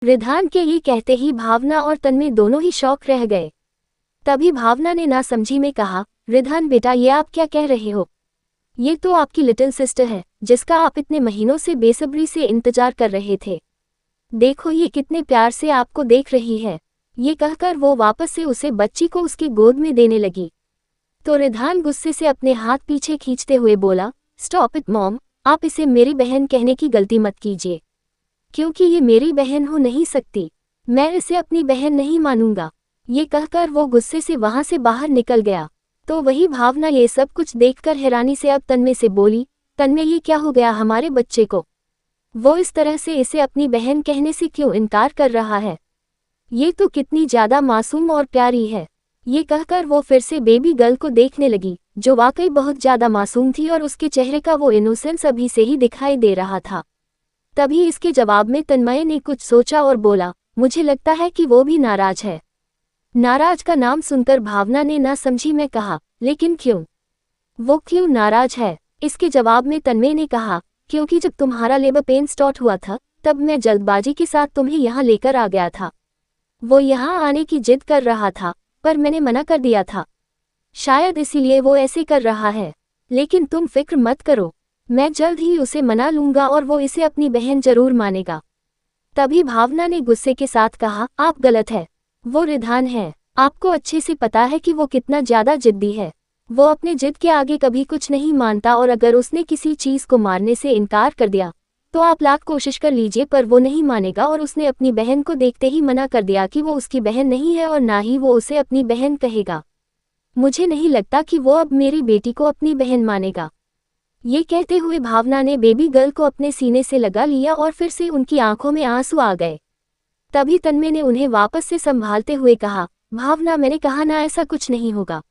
रिधान के ये कहते ही भावना और तन्मय दोनों ही शॉक रह गए। तभी भावना ने ना समझी में कहा, रिधान बेटा ये आप क्या कह रहे हो? ये तो आपकी लिटिल सिस्टर है जिसका आप इतने महीनों से बेसब्री से इंतजार कर रहे थे। देखो ये कितने प्यार से आपको देख रही है। ये कहकर वो वापस से उसे बच्ची को उसकी गोद में देने लगी। तो रिधान गुस्से से अपने हाथ पीछे खींचते हुए बोला, स्टॉप इट मॉम, आप इसे मेरी बहन कहने की गलती मत कीजिए, क्योंकि ये मेरी बहन हो नहीं सकती। मैं इसे अपनी बहन नहीं मानूंगा। ये कहकर वो गुस्से से वहां से बाहर निकल गया। तो वही भावना ये सब कुछ देखकर हैरानी से अब तन्मय से बोली, तन्मय ये क्या हो गया हमारे बच्चे को? वो इस तरह से इसे अपनी बहन कहने से क्यों इनकार कर रहा है? ये तो कितनी ज्यादा मासूम और प्यारी है। ये कहकर वो फिर से बेबी गर्ल को देखने लगी, जो वाकई बहुत ज्यादा मासूम थी और उसके चेहरे का वो इनोसेंस अभी से ही दिखाई दे रहा था। तभी इसके जवाब में तन्मय ने कुछ सोचा और बोला, मुझे लगता है कि वो भी नाराज है। नाराज का नाम सुनकर भावना ने ना समझी में कहा, लेकिन क्यों? वो क्यों नाराज है? इसके जवाब में तन्मय ने कहा, क्योंकि जब तुम्हारा लेबर पेन स्टार्ट हुआ था तब मैं जल्दबाजी के साथ तुम्हें यहाँ लेकर आ गया था। वो यहाँ आने की जिद कर रहा था पर मैंने मना कर दिया था। शायद इसीलिए वो ऐसे कर रहा है। लेकिन तुम फिक्र मत करो, मैं जल्द ही उसे मना लूंगा और वो इसे अपनी बहन जरूर मानेगा। तभी भावना ने गुस्से के साथ कहा, आप गलत है। वो रिधान है। आपको अच्छे से पता है कि वो कितना ज्यादा जिद्दी है। वो अपने जिद के आगे कभी कुछ नहीं मानता और अगर उसने किसी चीज को मारने से इनकार कर दिया तो आप लाख कोशिश कर लीजिए पर वो नहीं मानेगा और उसने अपनी बहन को देखते ही मना कर दिया कि वो उसकी बहन नहीं है और ना ही वो उसे अपनी बहन कहेगा। मुझे नहीं लगता कि वो अब मेरी बेटी को अपनी बहन मानेगा। ये कहते हुए भावना ने बेबी गर्ल को अपने सीने से लगा लिया और फिर से उनकी आंखों में आंसू आ गए। तभी तन्मय ने उन्हें वापस से संभालते हुए कहा, भावना मैंने कहा ना ऐसा कुछ नहीं होगा।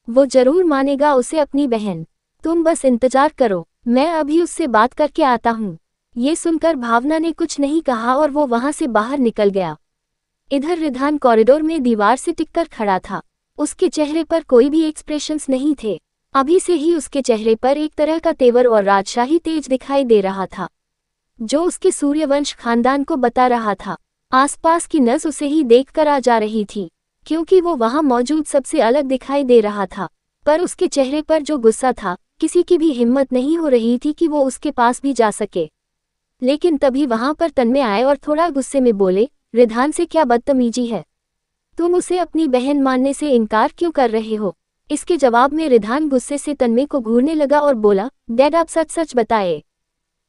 वो जरूर मानेगा उसे अपनी बहन। तुम बस इंतजार करो, मैं अभी उससे बात करके आता हूँ। ये सुनकर भावना ने कुछ नहीं कहा और वो वहां से बाहर निकल गया। इधर रिधान कॉरिडोर में दीवार से टिककर खड़ा था। उसके चेहरे पर कोई भी एक्सप्रेशंस नहीं थे। अभी से ही उसके चेहरे पर एक तरह का तेवर और राजशाही तेज दिखाई दे रहा था, जो उसके सूर्यवंश खानदान को बता रहा था। आसपास की नस उसे ही देखकर आ जा रही थी, क्योंकि वो वहां मौजूद सबसे अलग दिखाई दे रहा था। पर उसके चेहरे पर जो गुस्सा था, किसी की भी हिम्मत नहीं हो रही थी कि वो उसके पास भी जा सके। लेकिन तभी वहां पर तन्मय आए और थोड़ा गुस्से में बोले, रिधान से क्या बदतमीजी है? तुम उसे अपनी बहन मानने से इनकार क्यों कर रहे हो? इसके जवाब में रिधान गुस्से से तन्मय को घूरने लगा और बोला, डैड आप सच सच बताए,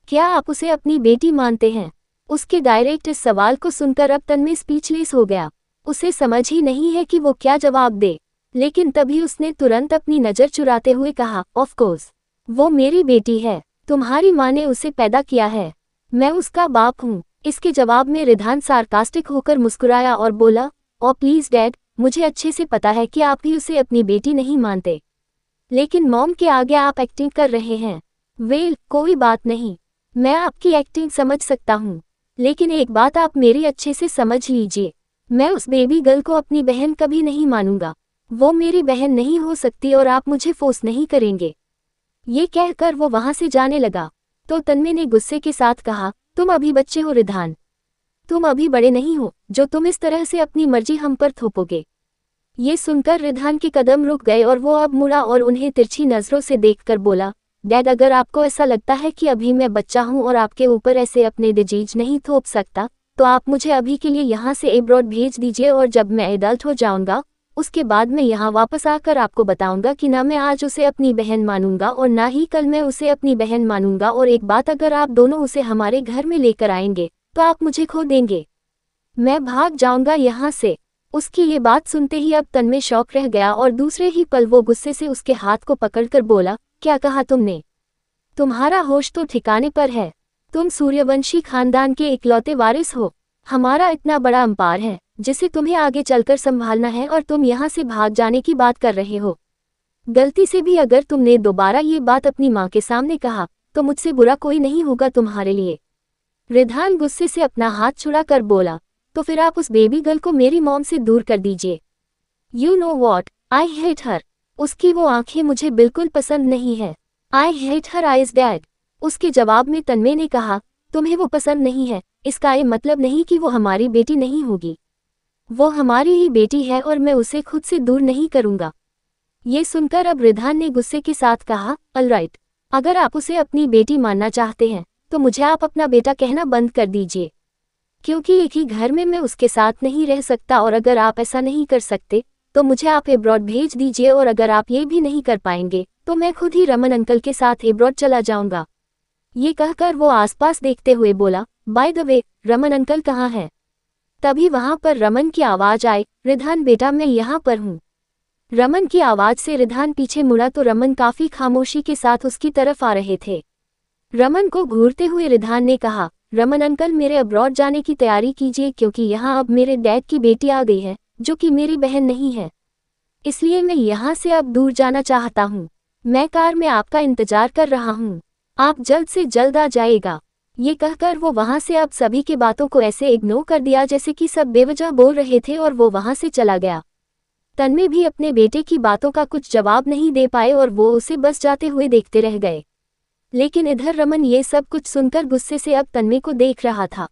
क्या आप उसे अपनी बेटी मानते हैं? उसके डायरेक्ट इस सवाल को सुनकर अब तन्मय स्पीचलेस हो गया। उसे समझ ही नहीं है कि वो क्या जवाब दे। लेकिन तभी उसने तुरंत अपनी नज़र चुराते हुए कहा, ऑफ कोर्स, वो मेरी बेटी है। तुम्हारी माँ ने उसे पैदा किया है, मैं उसका बाप हूँ। इसके जवाब में रिधान सार्कास्टिक होकर मुस्कुराया और बोला, ओ प्लीज डैड, मुझे अच्छे से पता है कि आप भी उसे अपनी बेटी नहीं मानते, लेकिन मॉम के आगे आप एक्टिंग कर रहे हैं। वेल, कोई बात नहीं, मैं आपकी एक्टिंग समझ सकता हूँ, लेकिन एक बात आप मेरी अच्छे से समझ लीजिए, मैं उस बेबी गर्ल को अपनी बहन कभी नहीं मानूंगा। वो मेरी बहन नहीं हो सकती और आप मुझे फोर्स नहीं करेंगे। ये कहकर वो वहां से जाने लगा। तो तन्मय ने गुस्से के साथ कहा, तुम अभी बच्चे हो रिधान, तुम अभी बड़े नहीं हो जो तुम इस तरह से अपनी मर्जी हम पर थोपोगे। ये सुनकर रिधान के कदम रुक गए और वो अब मुड़ा और उन्हें तिरछी नजरों से देखकर बोला, डैड अगर आपको ऐसा लगता है कि अभी मैं बच्चा हूँ और आपके ऊपर ऐसे अपने डिजीज नहीं थोप सकता, तो आप मुझे अभी के लिए यहाँ से एब्रॉड भेज दीजिए और जब मैं एडल्ट हो जाऊंगा उसके बाद मैं यहाँ वापस आकर आपको बताऊंगा कि ना मैं आज उसे अपनी बहन मानूंगा और ना ही कल मैं उसे अपनी बहन मानूंगा। और एक बात, अगर आप दोनों उसे हमारे घर में लेकर आएंगे तो आप मुझे खो देंगे, मैं भाग जाऊंगा यहाँ से। उसकी ये बात सुनते ही अब तन्मय शौक रह गया और दूसरे ही पल वो गुस्से से उसके हाथ को पकड़कर बोला, क्या कहा तुमने? तुम्हारा होश तो ठिकाने पर है? तुम सूर्यवंशी खानदान के इकलौते वारिस हो। हमारा इतना बड़ा अंपायर है जिसे तुम्हें आगे चलकर संभालना है और तुम यहाँ से भाग जाने की बात कर रहे हो। गलती से भी अगर तुमने दोबारा ये बात अपनी माँ के सामने कहा तो मुझसे बुरा कोई नहीं होगा तुम्हारे लिए। रिधान गुस्से से अपना हाथ छुड़ा कर बोला, तो फिर आप उस बेबी गर्ल को मेरी मॉम से दूर कर दीजिए। You know what, I hate her. उसकी वो आंखें मुझे बिल्कुल पसंद नहीं है। I hate her eyes dad. उसके जवाब में तन्मय ने कहा, तुम्हें वो पसंद नहीं है, इसका ये मतलब नहीं कि वो हमारी बेटी नहीं होगी। वो हमारी ही बेटी है और मैं उसे खुद से दूर नहीं करूंगा। ये सुनकर अब रिधान ने गुस्से के साथ कहा, ऑलराइट, अगर आप उसे अपनी बेटी मानना चाहते हैं तो मुझे आप अपना बेटा कहना बंद कर दीजिए, क्योंकि एक ही घर में मैं उसके साथ नहीं रह सकता। और अगर आप ऐसा नहीं कर सकते तो मुझे आप एब्रॉड भेज दीजिए, और अगर आप ये भी नहीं कर पाएंगे तो मैं खुद ही रमन अंकल के साथ एब्रॉड चला जाऊंगा। ये कहकर वो आसपास देखते हुए बोला, by the way, Raman uncle कहाँ हैं? तभी वहां पर रमन की आवाज आई, रिधान बेटा मैं यहाँ पर हूँ। रमन की आवाज से रिधान पीछे मुड़ा तो रमन काफी खामोशी के साथ उसकी तरफ आ रहे थे। रमन को घूरते हुए रिधान ने कहा, रमन अंकल मेरे अब्रॉड जाने की तैयारी कीजिए, क्योंकि यहाँ अब मेरे डैड की बेटी आ गई है जो कि मेरी बहन नहीं है, इसलिए मैं यहाँ से अब दूर जाना चाहता हूँ। मैं कार में आपका इंतजार कर रहा हूँ, आप जल्द से जल्द आ जाएगा। ये कहकर वो वहां से अब सभी की बातों को ऐसे इग्नोर कर दिया जैसे कि सब बेवजह बोल रहे थे, और वो वहां से चला गया। तन्मय भी अपने बेटे की बातों का कुछ जवाब नहीं दे पाए और वो उसे बस जाते हुए देखते रह गए। लेकिन इधर रमन ये सब कुछ सुनकर गुस्से से अब तन्मय को देख रहा था।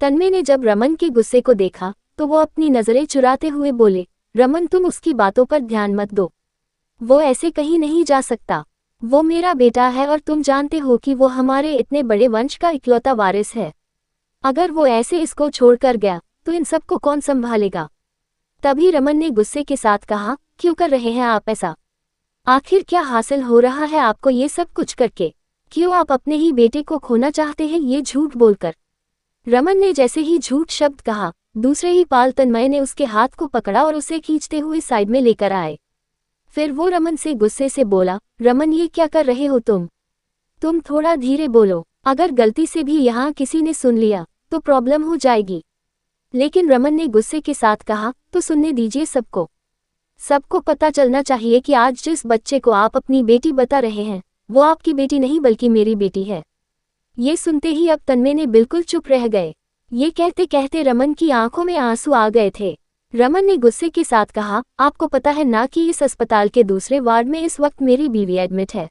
तन्मय ने जब रमन के गुस्से को देखा तो वो अपनी नजरें चुराते हुए बोले, रमन तुम उसकी बातों पर ध्यान मत दो, वो ऐसे कहीं नहीं जा सकता। वो मेरा बेटा है और तुम जानते हो कि वो हमारे इतने बड़े वंश का इकलौता वारिस है। अगर वो ऐसे इसको छोड़कर गया तो इन सबको कौन संभालेगा? तभी रमन ने गुस्से के साथ कहा, क्यों कर रहे हैं आप ऐसा? आखिर क्या हासिल हो रहा है आपको ये सब कुछ करके? क्यों आप अपने ही बेटे को खोना चाहते हैं ये झूठ बोलकर? रमन ने जैसे ही झूठ शब्द कहा, दूसरे ही पाल तन्मय ने उसके हाथ को पकड़ा और उसे खींचते हुए साइड में लेकर आए। फिर वो रमन से गुस्से से बोला, रमन ये क्या कर रहे हो तुम थोड़ा धीरे बोलो, अगर गलती से भी यहाँ किसी ने सुन लिया तो प्रॉब्लम हो जाएगी। लेकिन रमन ने गुस्से के साथ कहा, तो सुनने दीजिए सबको पता चलना चाहिए कि आज जिस बच्चे को आप अपनी बेटी बता रहे हैं वो आपकी बेटी नहीं बल्कि मेरी बेटी है। ये सुनते ही अब तन्मय ने बिल्कुल चुप रह गए। ये कहते कहते रमन की आंखों में आंसू आ गए थे। रमन ने गुस्से के साथ कहा, आपको पता है ना कि इस अस्पताल के दूसरे वार्ड में इस वक्त मेरी बीवी एडमिट है।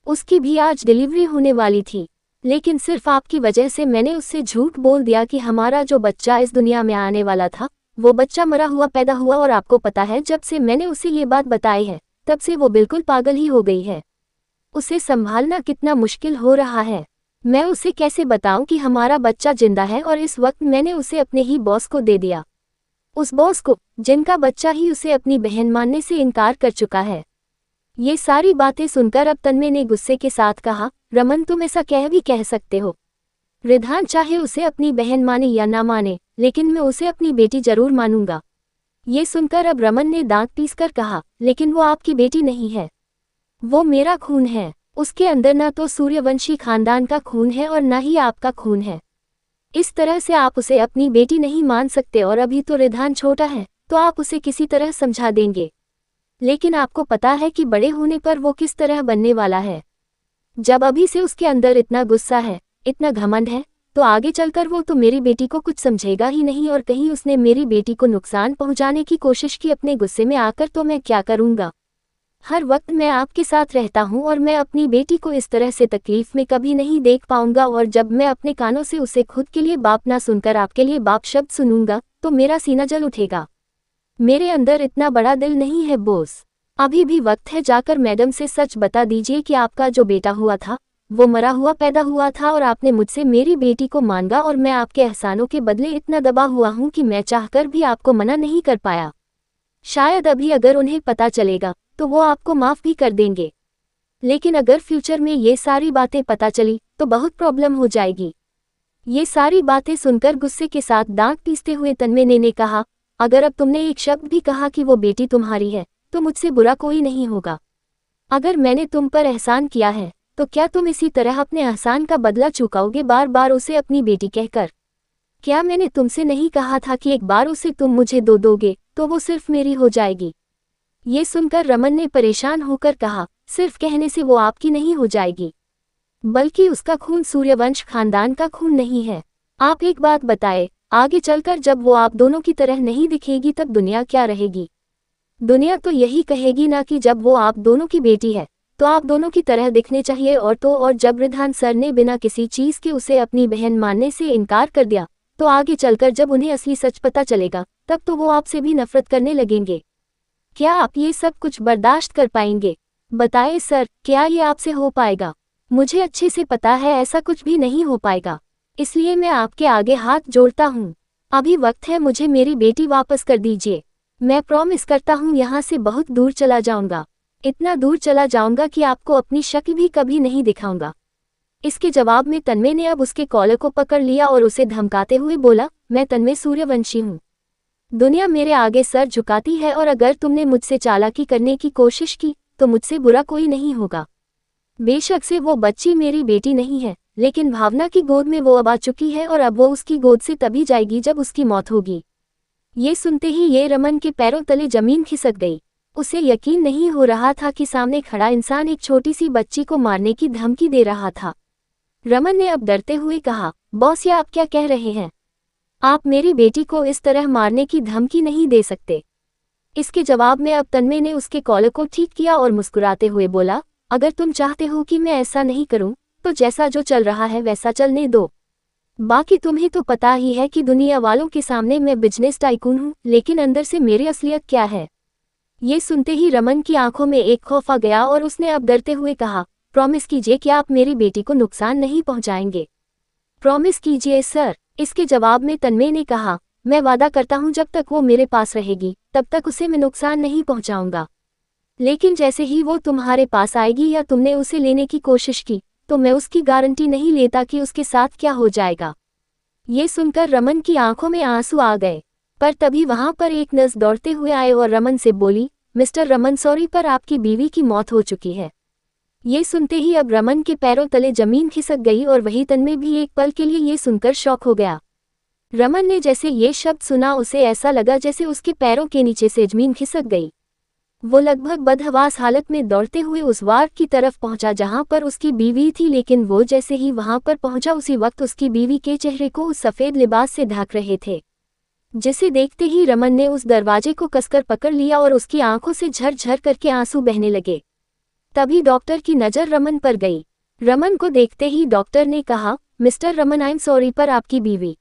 उसकी भी आज डिलीवरी होने वाली थी, लेकिन सिर्फ आपकी वजह से मैंने उससे झूठ बोल दिया कि हमारा जो बच्चा इस दुनिया में आने वाला था वो बच्चा मरा हुआ पैदा हुआ। और आपको पता है जब से मैंने उसे ये बात बताई है तब से वो बिल्कुल पागल ही हो गई है। उसे संभालना कितना मुश्किल हो रहा है। मैं उसे कैसे बताऊं कि हमारा बच्चा जिंदा है? और इस वक्त मैंने उसे अपने ही बॉस को दे दिया, उस बॉस को जिनका बच्चा ही उसे अपनी बहन मानने से इनकार कर चुका है। ये सारी बातें सुनकर अब तन्मय ने गुस्से के साथ कहा, रमन तुम ऐसा भी कह सकते हो। रिधान चाहे उसे अपनी बहन माने या ना माने, लेकिन मैं उसे अपनी बेटी जरूर मानूंगा। ये सुनकर अब रमन ने दांत पीसकर कहा, लेकिन वो आपकी बेटी नहीं है, वो मेरा खून है। उसके अंदर ना तो सूर्यवंशी खानदान का खून है और ना ही आपका खून है। इस तरह से आप उसे अपनी बेटी नहीं मान सकते। और अभी तो रिधान छोटा है तो आप उसे किसी तरह समझा देंगे, लेकिन आपको पता है कि बड़े होने पर वो किस तरह बनने वाला है। जब अभी से उसके अंदर इतना गुस्सा है, इतना घमंड है, तो आगे चलकर वो तो मेरी बेटी को कुछ समझेगा ही नहीं। और कहीं उसने मेरी बेटी को नुकसान पहुंचाने की कोशिश की अपने गुस्से में आकर, तो मैं क्या करूंगा? हर वक्त मैं आपके साथ रहता हूं और मैं अपनी बेटी को इस तरह से तकलीफ में कभी नहीं देख पाऊंगा। और जब मैं अपने कानों से उसे खुद के लिए बाप ना सुनकर आपके लिए बाप शब्द सुनूंगा तो मेरा सीना जल उठेगा। मेरे अंदर इतना बड़ा दिल नहीं है बॉस। अभी भी वक्त है, जाकर मैडम से सच बता दीजिए कि आपका जो बेटा हुआ था वो मरा हुआ पैदा हुआ था और आपने मुझसे मेरी बेटी को मांगा। और मैं आपके एहसानों के बदले इतना दबा हुआ हूं कि मैं चाहकर भी आपको मना नहीं कर पाया। शायद अभी अगर उन्हें पता चलेगा तो वो आपको माफ भी कर देंगे, लेकिन अगर फ्यूचर में ये सारी बातें पता चली तो बहुत प्रॉब्लम हो जाएगी। ये सारी बातें सुनकर गुस्से के साथ दांत पीसते हुए तन्मय ने कहा, अगर अब तुमने एक शब्द भी कहा कि वो बेटी तुम्हारी है तो मुझसे बुरा कोई नहीं होगा। अगर मैंने तुम पर एहसान किया है तो क्या तुम इसी तरह अपने एहसान का बदला चुकाओगे, बार बार उसे अपनी बेटी कहकर? क्या मैंने तुमसे नहीं कहा था कि एक बार उसे तुम मुझे दोगे तो वो सिर्फ मेरी हो जाएगी? ये सुनकर रमन ने परेशान होकर कहा, सिर्फ कहने से वो आपकी नहीं हो जाएगी, बल्कि उसका खून सूर्यवंश खानदान का खून नहीं है। आप एक बात बताए, आगे चलकर जब वो आप दोनों की तरह नहीं दिखेगी तब दुनिया क्या रहेगी? दुनिया तो यही कहेगी ना कि जब वो आप दोनों की बेटी है तो आप दोनों की तरह दिखने चाहिए। और जब रिधान सर ने बिना किसी चीज के उसे अपनी बहन मानने से इनकार कर दिया, तो आगे चलकर जब उन्हें असली सच पता चलेगा तब तो वो आपसे भी नफरत करने लगेंगे। क्या आप ये सब कुछ बर्दाश्त कर पाएंगे? बताइए सर, क्या ये आपसे हो पाएगा? मुझे अच्छे से पता है ऐसा कुछ भी नहीं हो पाएगा, इसलिए मैं आपके आगे हाथ जोड़ता हूँ। अभी वक्त है, मुझे मेरी बेटी वापस कर दीजिए। मैं प्रॉमिस करता हूँ यहाँ से बहुत दूर चला जाऊंगा, इतना दूर चला जाऊंगा कि आपको अपनी शक्ल भी कभी नहीं दिखाऊंगा। इसके जवाब में तन्मय ने अब उसके कॉलर को पकड़ लिया और उसे धमकाते हुए बोला, मैं तन्मय सूर्यवंशी हूँ। दुनिया मेरे आगे सर झुकाती है और अगर तुमने मुझसे चालाकी करने की कोशिश की तो मुझसे बुरा कोई नहीं होगा। बेशक से वो बच्ची मेरी बेटी नहीं है, लेकिन भावना की गोद में वो अब आ चुकी है और अब वो उसकी गोद से तभी जाएगी जब उसकी मौत होगी। ये सुनते ही ये रमन के पैरों तले जमीन खिसक गई। उसे यकीन नहीं हो रहा था कि सामने खड़ा इंसान एक छोटी सी बच्ची को मारने की धमकी दे रहा था। रमन ने अब डरते हुए कहा, बॉस ये आप क्या कह रहे हैं? आप मेरी बेटी को इस तरह मारने की धमकी नहीं दे सकते। इसके जवाब में अब तन्मय ने उसके कॉलर को ठीक किया और मुस्कुराते हुए बोला, अगर तुम चाहते हो कि मैं ऐसा नहीं करूं, तो जैसा जो चल रहा है वैसा चलने दो। बाकी तुम्हें तो पता ही है कि दुनिया वालों के सामने मैं बिजनेस टाइकून हूं, लेकिन अंदर से मेरी असलियत क्या है। ये सुनते ही रमन की आंखों में एक खौफ आ गया और उसने अब डरते हुए कहा, प्रॉमिस कीजिए कि आप मेरी बेटी को नुकसान नहीं पहुंचाएंगे। प्रॉमिस कीजिए सर। इसके जवाब में तन्मय ने कहा, मैं वादा करता हूं जब तक वो मेरे पास रहेगी तब तक उसे मैं नुकसान नहीं पहुंचाऊंगा, लेकिन जैसे ही वो तुम्हारे पास आएगी या तुमने उसे लेने की कोशिश की तो मैं उसकी गारंटी नहीं लेता कि उसके साथ क्या हो जाएगा। ये सुनकर रमन की आंखों में आंसू आ गए, पर तभी वहां पर एक नर्स दौड़ते हुए आए और रमन से बोली, मिस्टर रमन सॉरी पर आपकी बीवी की मौत हो चुकी है। ये सुनते ही अब रमन के पैरों तले जमीन खिसक गई और वही तन्मय भी एक पल के लिए ये सुनकर शॉक हो गया। रमन ने जैसे ये शब्द सुना उसे ऐसा लगा जैसे उसके पैरों के नीचे से जमीन खिसक गई। वो लगभग बदहवास हालत में दौड़ते हुए उस वार्ड की तरफ पहुंचा जहां पर उसकी बीवी थी, लेकिन वो जैसे ही वहां पर पहुंचा उसी वक्त उसकी बीवी के चेहरे को उस सफेद लिबास से ढक रहे थे, जिसे देखते ही रमन ने उस दरवाजे को कसकर पकड़ लिया और उसकी आंखों से झरझर करके आंसू बहने लगे। तभी डॉक्टर की नज़र रमन पर गई। रमन को देखते ही डॉक्टर ने कहा, mister Raman I am sorry पर आपकी बीवी।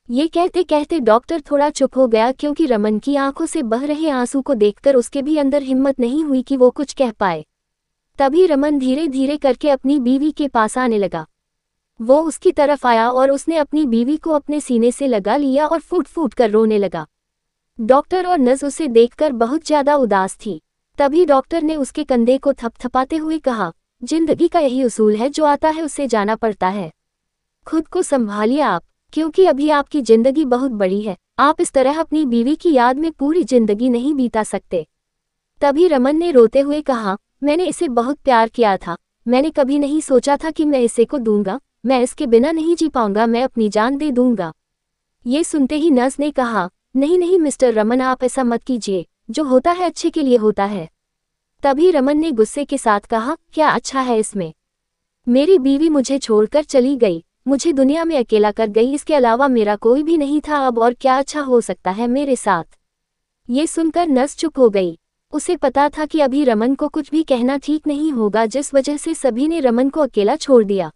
ये कहते कहते डॉक्टर थोड़ा चुप हो गया क्योंकि रमन की आंखों से बह रहे आंसू को देखकर उसके भी अंदर हिम्मत नहीं हुई कि वो कुछ कह पाए। तभी रमन धीरे धीरे करके अपनी बीवी के पास आने लगा। वो उसकी तरफ आया और उसने अपनी बीवी को अपने सीने से लगा लिया और फूट फूट कर रोने लगा। डॉक्टर और नर्स उसे देखकर बहुत ज्यादा उदास थी। तभी डॉक्टर ने उसके कंधे को थपथपाते हुए कहा, जिंदगी का यही उसूल है, जो आता है उससे जाना पड़ता है। खुद को संभालिए आप, क्योंकि अभी आपकी जिंदगी बहुत बड़ी है। आप इस तरह अपनी बीवी की याद में पूरी जिंदगी नहीं बीता सकते। तभी रमन ने रोते हुए कहा, मैंने इसे बहुत प्यार किया था, मैंने कभी नहीं सोचा था कि मैं इसे को दूंगा, मैं इसके बिना नहीं जी पाऊंगा, मैं अपनी जान दे दूंगा। ये सुनते ही नर्स ने कहा, नहीं नहीं मिस्टर रमन आप ऐसा मत कीजिए, जो होता है अच्छे के लिए होता है। तभी रमन ने गुस्से के साथ कहा, क्या अच्छा है इसमें? मेरी बीवी मुझे छोड़कर चली गई, मुझे दुनिया में अकेला कर गई, इसके अलावा मेरा कोई भी नहीं था, अब और क्या अच्छा हो सकता है मेरे साथ। ये सुनकर नर्स चुप हो गई। उसे पता था कि अभी रमन को कुछ भी कहना ठीक नहीं होगा, जिस वजह से सभी ने रमन को अकेला छोड़ दिया।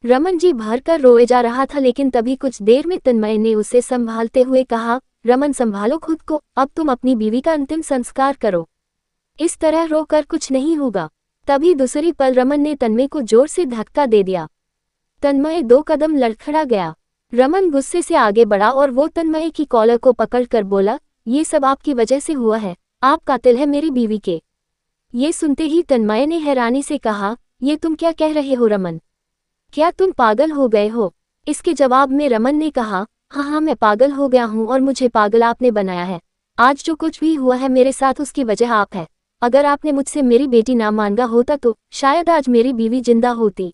रमन जी भर कर रोए जा रहा था, लेकिन तभी कुछ देर में तन्मय ने उसे संभालते हुए कहा, रमन संभालो खुद को, अब तुम अपनी बीवी का अंतिम संस्कार करो, इस तरह रोकर कुछ नहीं होगा। तभी दूसरी पल रमन ने तन्मय को जोर से धक्का दे दिया। तन्मय 2 कदम लड़खड़ा गया। रमन गुस्से से आगे बढ़ा और वो तन्मय की कॉलर को पकड़कर बोला, ये सब आपकी वजह से हुआ है, आप कातिल हैं मेरी बीवी के। ये सुनते ही तन्मय ने हैरानी से कहा, ये तुम क्या कह रहे हो रमन? क्या तुम पागल हो गए हो? इसके जवाब में रमन ने कहा, हाँ मैं पागल हो गया हूँ और मुझे पागल आपने बनाया है। आज जो कुछ भी हुआ है मेरे साथ उसकी वजह आप है। अगर आपने मुझसे मेरी बेटी ना मांगा होता तो शायद आज मेरी बीवी जिंदा होती।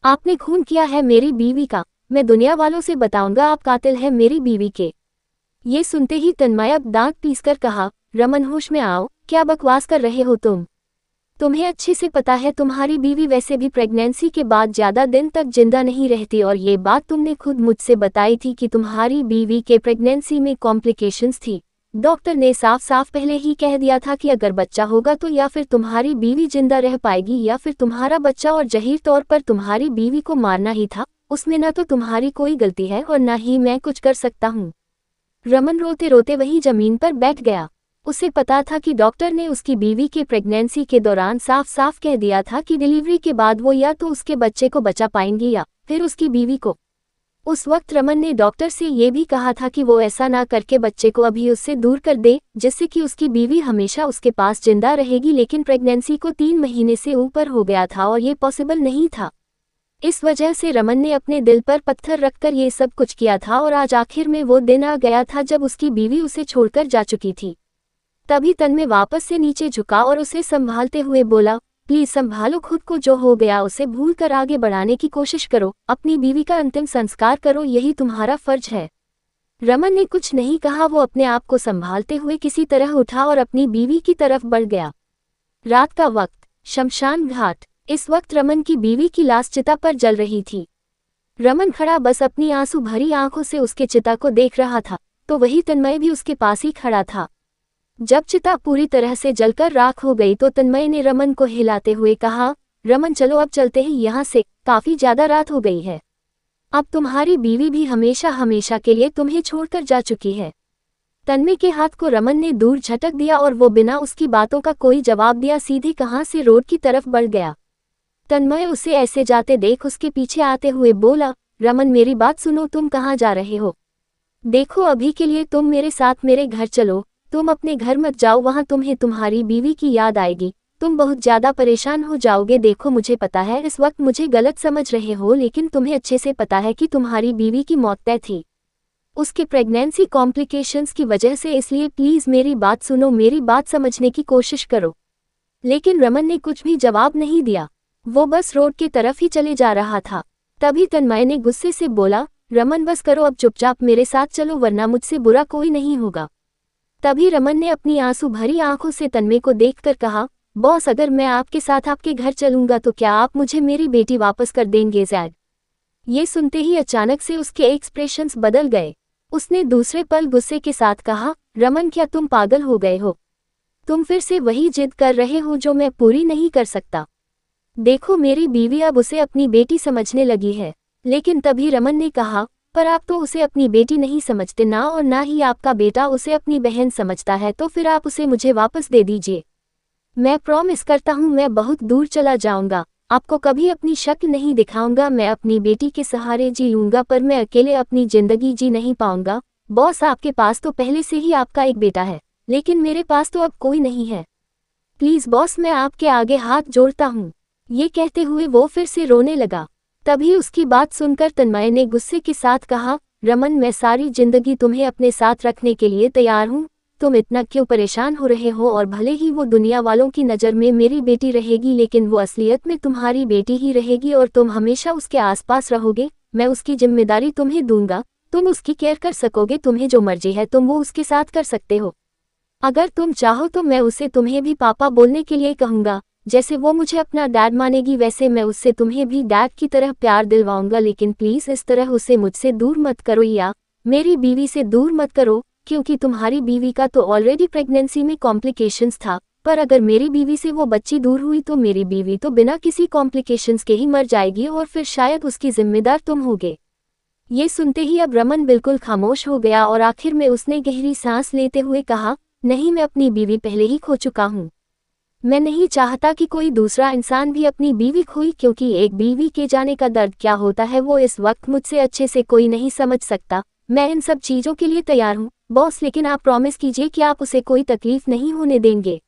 आपने खून किया है मेरी बीवी का, मैं दुनिया वालों से बताऊंगा आप कातिल हैं मेरी बीवी के। ये सुनते ही तन्मय अब दांत पीसकर कहा, रमन होश में आओ, क्या बकवास कर रहे हो तुम? तुम्हें अच्छे से पता है तुम्हारी बीवी वैसे भी प्रेगनेंसी के बाद ज्यादा दिन तक जिंदा नहीं रहती, और ये बात तुमने खुद मुझसे बताई थी कि तुम्हारी बीवी के प्रेगनेंसी में कॉम्प्लिकेशंस थी। डॉक्टर ने साफ साफ पहले ही कह दिया था कि अगर बच्चा होगा तो या फिर तुम्हारी बीवी जिंदा रह पाएगी या फिर तुम्हारा बच्चा, और जाहिर तौर पर तुम्हारी बीवी को मारना ही था। उसमें ना तो तुम्हारी कोई गलती है और ना ही मैं कुछ कर सकता हूँ। रमन रोते रोते वहीं जमीन पर बैठ गया। उसे पता था कि डॉक्टर ने उसकी बीवी के प्रेगनेंसी के दौरान साफ साफ कह दिया था कि डिलीवरी के बाद वो या तो उसके बच्चे को बचा पाएंगी या फिर उसकी बीवी को। उस वक्त रमन ने डॉक्टर से ये भी कहा था कि वो ऐसा ना करके बच्चे को अभी उससे दूर कर दे, जिससे कि उसकी बीवी हमेशा उसके पास जिंदा रहेगी। लेकिन प्रेगनेंसी को 3 महीने से ऊपर हो गया था और ये पॉसिबल नहीं था। इस वजह से रमन ने अपने दिल पर पत्थर रखकर ये सब कुछ किया था और आज आखिर में वो दिन आ गया था जब उसकी बीवी उसे छोड़कर जा चुकी थी। तभी तन्मय वापस से नीचे झुका और उसे संभालते हुए बोला, प्लीज संभालो खुद को, जो हो गया उसे भूल कर आगे बढ़ाने की कोशिश करो, अपनी बीवी का अंतिम संस्कार करो, यही तुम्हारा फर्ज है। रमन ने कुछ नहीं कहा। वो अपने आप को संभालते हुए किसी तरह उठा और अपनी बीवी की तरफ बढ़ गया। रात का वक्त, शमशान घाट। इस वक्त रमन की बीवी की लाश चिता पर जल रही थी। रमन खड़ा बस अपनी आंसू भरी आंखों से उसके चिता को देख रहा था, तो वही तन्मय भी उसके पास ही खड़ा था। जब चिता पूरी तरह से जलकर राख हो गई तो तन्मय ने रमन को हिलाते हुए कहा, रमन चलो अब चलते हैं यहाँ से, काफी ज्यादा रात हो गई है। अब तुम्हारी बीवी भी हमेशा हमेशा के लिए तुम्हें छोड़कर जा चुकी है। तन्मय के हाथ को रमन ने दूर झटक दिया और वो बिना उसकी बातों का कोई जवाब दिया सीधे कहाँ से रोड की तरफ बढ़ गया। तन्मय उसे ऐसे जाते देख उसके पीछे आते हुए बोला, रमन मेरी बात सुनो, तुम कहाँ जा रहे हो? देखो अभी के लिए तुम मेरे साथ मेरे घर चलो, तुम अपने घर मत जाओ, वहां तुम्हें तुम्हारी बीवी की याद आएगी, तुम बहुत ज्यादा परेशान हो जाओगे। देखो मुझे पता है इस वक्त मुझे गलत समझ रहे हो, लेकिन तुम्हें अच्छे से पता है कि तुम्हारी बीवी की मौत तय थी उसके प्रेगनेंसी कॉम्प्लिकेशंस की वजह से, इसलिए प्लीज मेरी बात सुनो, मेरी बात समझने की कोशिश करो। लेकिन रमन ने कुछ भी जवाब नहीं दिया। वो बस रोड की तरफ ही चले जा रहा था। तभी तन्मय ने गुस्से से बोला, रमन बस करो, अब चुपचाप मेरे साथ चलो वरना मुझसे बुरा कोई नहीं होगा। तभी रमन ने अपनी आंसू भरी आंखों से तन्मय को देखकर कहा, बॉस अगर मैं आपके साथ आपके घर चलूंगा तो क्या आप मुझे मेरी बेटी वापस कर देंगे ज़ैड? ये सुनते ही अचानक से उसके एक्सप्रेशंस बदल गए। उसने दूसरे पल गुस्से के साथ कहा, रमन क्या तुम पागल हो गए हो? तुम फिर से वही जिद कर रहे हो जो मैं पूरी नहीं कर सकता। देखो मेरी बीवी अब उसे अपनी बेटी समझने लगी है। लेकिन तभी रमन ने कहा, पर आप तो उसे अपनी बेटी नहीं समझते ना, और ना ही आपका बेटा उसे अपनी बहन समझता है, तो फिर आप उसे मुझे वापस दे दीजिए। मैं प्रॉमिस करता हूँ मैं बहुत दूर चला जाऊंगा, आपको कभी अपनी शक्ल नहीं दिखाऊंगा, मैं अपनी बेटी के सहारे जी लूंगा, पर मैं अकेले अपनी जिंदगी जी नहीं पाऊंगा। बॉस आपके पास तो पहले से ही आपका एक बेटा है, लेकिन मेरे पास तो अब कोई नहीं है। प्लीज बॉस मैं आपके आगे हाथ जोड़ता हूँ। ये कहते हुए वो फिर से रोने लगा। तभी उसकी बात सुनकर तन्मय ने गुस्से के साथ कहा, रमन मैं सारी जिंदगी तुम्हें अपने साथ रखने के लिए तैयार हूँ, तुम इतना क्यों परेशान हो रहे हो? और भले ही वो दुनिया वालों की नज़र में मेरी बेटी रहेगी, लेकिन वो असलियत में तुम्हारी बेटी ही रहेगी और तुम हमेशा उसके आसपास रहोगे। मैं उसकी जिम्मेदारी तुम्हें दूंगा, तुम उसकी केयर कर सकोगे, तुम्हें जो मर्जी है तुम वो उसके साथ कर सकते हो। अगर तुम चाहो तो मैं उसे तुम्हें भी पापा बोलने के लिए कहूँगा, जैसे वो मुझे अपना डैड मानेगी वैसे मैं उससे तुम्हें भी डैड की तरह प्यार दिलवाऊंगा। लेकिन प्लीज इस तरह उसे मुझसे दूर मत करो या मेरी बीवी से दूर मत करो, क्योंकि तुम्हारी बीवी का तो ऑलरेडी प्रेगनेंसी में कॉम्प्लिकेशंस था, पर अगर मेरी बीवी से वो बच्ची दूर हुई तो मेरी बीवी तो बिना किसी कॉम्प्लिकेशंस के ही मर जाएगी और फिर शायद उसकी जिम्मेदार तुम होगे। ये सुनते ही अब रमन बिल्कुल खामोश हो गया और आखिर में उसने गहरी सांस लेते हुए कहा, नहीं मैं अपनी बीवी पहले ही खो चुका हूँ। मैं नहीं चाहता कि कोई दूसरा इंसान भी अपनी बीवी खोए, क्योंकि एक बीवी के जाने का दर्द क्या होता है वो इस वक्त मुझसे अच्छे से कोई नहीं समझ सकता। मैं इन सब चीज़ों के लिए तैयार हूँ बॉस, लेकिन आप प्रॉमिस कीजिए कि आप उसे कोई तकलीफ नहीं होने देंगे।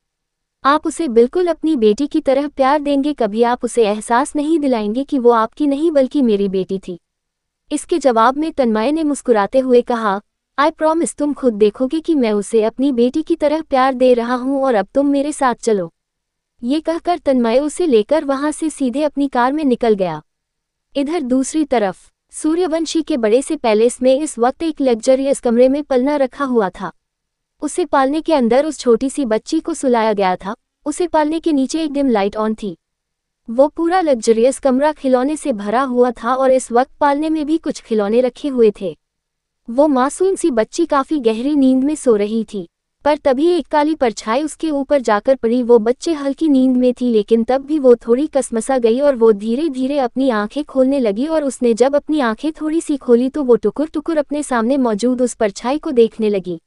आप उसे बिल्कुल अपनी बेटी की तरह प्यार देंगे, कभी आप उसे एहसास नहीं दिलाएंगे कि वो आपकी नहीं बल्कि मेरी बेटी थी। इसके जवाब में तन्मय ने मुस्कुराते हुए कहा, आई प्रॉमिस, तुम खुद देखोगे कि मैं उसे अपनी बेटी की तरह प्यार दे रहा हूँ और अब तुम मेरे साथ चलो। ये कहकर तन्मय उसे लेकर वहां से सीधे अपनी कार में निकल गया। इधर दूसरी तरफ सूर्यवंशी के बड़े से पैलेस में इस वक्त एक लग्जरियस कमरे में पलना रखा हुआ था। उसे पालने के अंदर उस छोटी सी बच्ची को सुलाया गया था। उसे पालने के नीचे एक डिम लाइट ऑन थी। वो पूरा लग्जरियस कमरा खिलौने से भरा हुआ था और इस वक्त पालने में भी कुछ खिलौने रखे हुए थे। वो मासूम सी बच्ची काफी गहरी नींद में सो रही थी। पर तभी एक काली परछाई उसके ऊपर जाकर पड़ी। वो बच्ची हल्की नींद में थी, लेकिन तब भी वो थोड़ी कसमसा गई और वो धीरे धीरे अपनी आंखें खोलने लगी। और उसने जब अपनी आंखें थोड़ी सी खोली तो वो टुकुर टुकुर अपने सामने मौजूद उस परछाई को देखने लगी।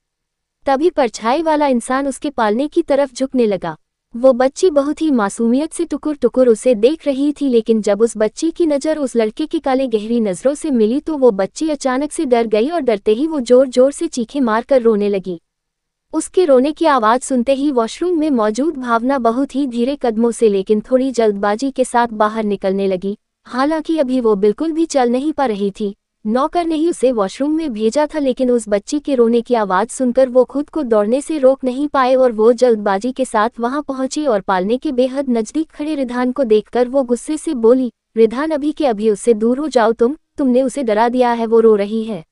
तभी परछाई वाला इंसान उसके पालने की तरफ झुकने लगा। वो बच्ची बहुत ही मासूमियत से टुकुर टुकुर उसे देख रही थी, लेकिन जब उस बच्ची की नज़र उस लड़के की काले गहरी नज़रों से मिली तो वो बच्ची अचानक से डर गई और डरते ही वो जोर जोर से चीखें मारकर रोने लगी। उसके रोने की आवाज़ सुनते ही वॉशरूम में मौजूद भावना बहुत ही धीरे कदमों से लेकिन थोड़ी जल्दबाजी के साथ बाहर निकलने लगी। हालांकि अभी वो बिल्कुल भी चल नहीं पा रही थी। नौकर ने ही उसे वॉशरूम में भेजा था, लेकिन उस बच्ची के रोने की आवाज़ सुनकर वो खुद को दौड़ने से रोक नहीं पाए और वो जल्दबाजी के साथ वहां पहुंची और पालने के बेहद नज़दीक खड़े रिधान को देखकर वो गुस्से से बोली, रिधान अभी के अभी उससे दूर हो जाओ, तुमने उसे डरा दिया है, वो रो रही है।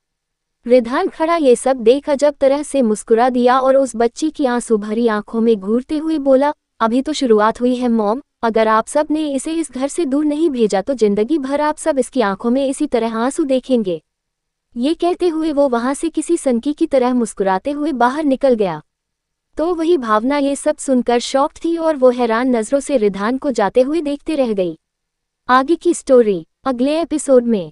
रिधान खड़ा ये सब देख अजब तरह से मुस्कुरा दिया और उस बच्ची की आंसू भरी आंखों में घूरते हुए बोला, अभी तो शुरुआत हुई है मॉम, अगर आप सब ने इसे इस घर से दूर नहीं भेजा तो जिंदगी भर आप सब इसकी आंखों में इसी तरह आंसू देखेंगे। ये कहते हुए वो वहां से किसी सनकी की तरह मुस्कुराते हुए बाहर निकल गया। तो वही भावना ये सब सुनकर शॉक्ड थी और वो हैरान नजरों से रिधान को जाते हुए देखते रह गई। आगे की स्टोरी अगले एपिसोड में।